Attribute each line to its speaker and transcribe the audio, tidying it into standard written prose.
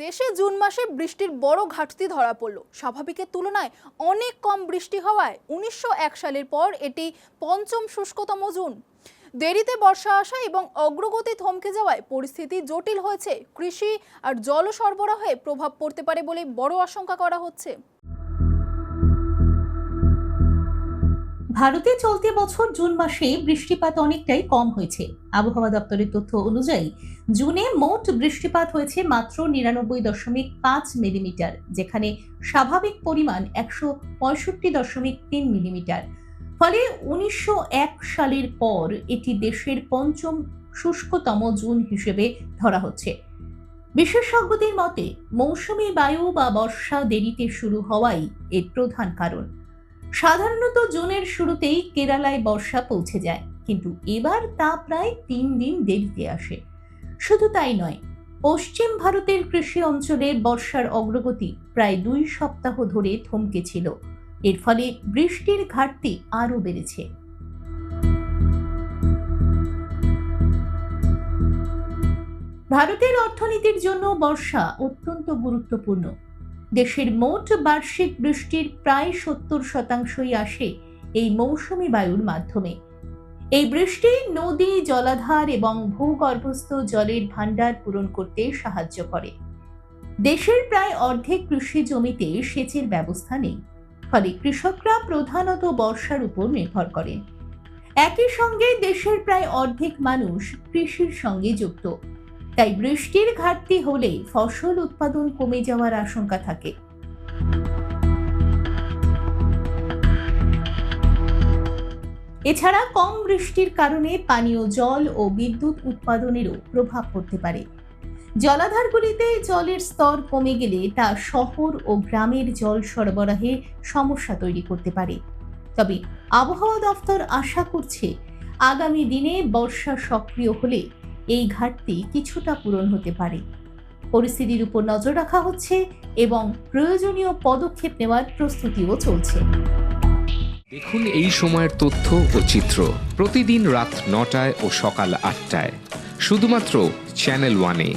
Speaker 1: দেশে জুন মাসে বৃষ্টির বড় ঘাটতি ধরা পড়ল। স্বাভাবিকের তুলনায় অনেক কম বৃষ্টি হওয়ায় ১৯০১ সালের পর এটি পঞ্চম শুষ্কতম জুন। দেরিতে বর্ষা আসা এবং অগ্রগতি থমকে যাওয়ায় পরিস্থিতি জটিল হয়েছে। কৃষি আর জল সরবরাহে প্রভাব পড়তে পারে বলে বড় আশঙ্কা করা হচ্ছে।
Speaker 2: ভারতে চলতি বছর জুন মাসে বৃষ্টিপাত অনেকটাই কম হয়েছে। আবহাওয়া দপ্তরের তথ্য অনুযায়ী জুনে মোট বৃষ্টিপাত হয়েছে মাত্র ৯৯.৫ মিলিমিটার, যেখানে স্বাভাবিক পরিমাণ ১৬৫.৩ মিলিমিটার। ফলে ১৯০১ সালের পর এটি দেশের পঞ্চম শুষ্কতম জুন হিসেবে ধরা হচ্ছে। বিশেষজ্ঞদের মতে মৌসুমী বায়ু বা বর্ষা দেরিতে শুরু হওয়াই এর প্রধান কারণ। সাধারণত জুনের শুরুতেই কেরালায় বর্ষা পৌঁছে যায়, কিন্তু এবার তা প্রায় ৩ দিন দেরিতে আসে। শুধু তাই নয়, পশ্চিম ভারতের কৃষি অঞ্চলে বর্ষার অগ্রগতি প্রায় ২ সপ্তাহ ধরে থমকে ছিল। এর ফলে বৃষ্টির ঘাটতি আরও বেড়েছে। ভারতের অর্থনীতির জন্য বর্ষা অত্যন্ত গুরুত্বপূর্ণ। দেশের মোট বার্ষিক বৃষ্টির প্রায় ৭০% আসে এই মৌসুমী বায়ুর মাধ্যমে। এই বৃষ্টি নদী, জলাধার এবং ভূগর্ভস্থ জলের ভান্ডার পূরণ করতে সাহায্য করে। দেশের প্রায় অর্ধেক কৃষি জমিতে সেচের ব্যবস্থা নেই, ফলে কৃষকরা প্রধানত বর্ষার উপর নির্ভর করেন। একই সঙ্গে দেশের প্রায় অর্ধেক মানুষ কৃষির সঙ্গে যুক্ত, তাই বৃষ্টির ঘাটতি হলে ফসল উৎপাদন কমে যাওয়ার আশঙ্কা থাকে। এছাড়া কম বৃষ্টির কারণে পানীয় জল ও বিদ্যুৎ উৎপাদনেরও প্রভাব পড়তে পারে। জলাধারগুলিতে জলের স্তর কমে গেলে তা শহর ও গ্রামের জল সরবরাহে সমস্যা তৈরি করতে পারে। তবে আবহাওয়া দপ্তর আশা করছে আগামী দিনে বর্ষা সক্রিয় হলে এই ঘাটতি কিছুটা পূরণ হতে পারে। পরিস্থিতির উপর নজর রাখা হচ্ছে এবং প্রয়োজনীয় পদক্ষেপ নেওয়ার প্রস্তুতিও চলছে।
Speaker 3: দেখুন এই সময়ের তথ্য ও চিত্র প্রতিদিন রাত ৯টায় ও সকাল ৮টায় শুধুমাত্র চ্যানেল ওয়ানে।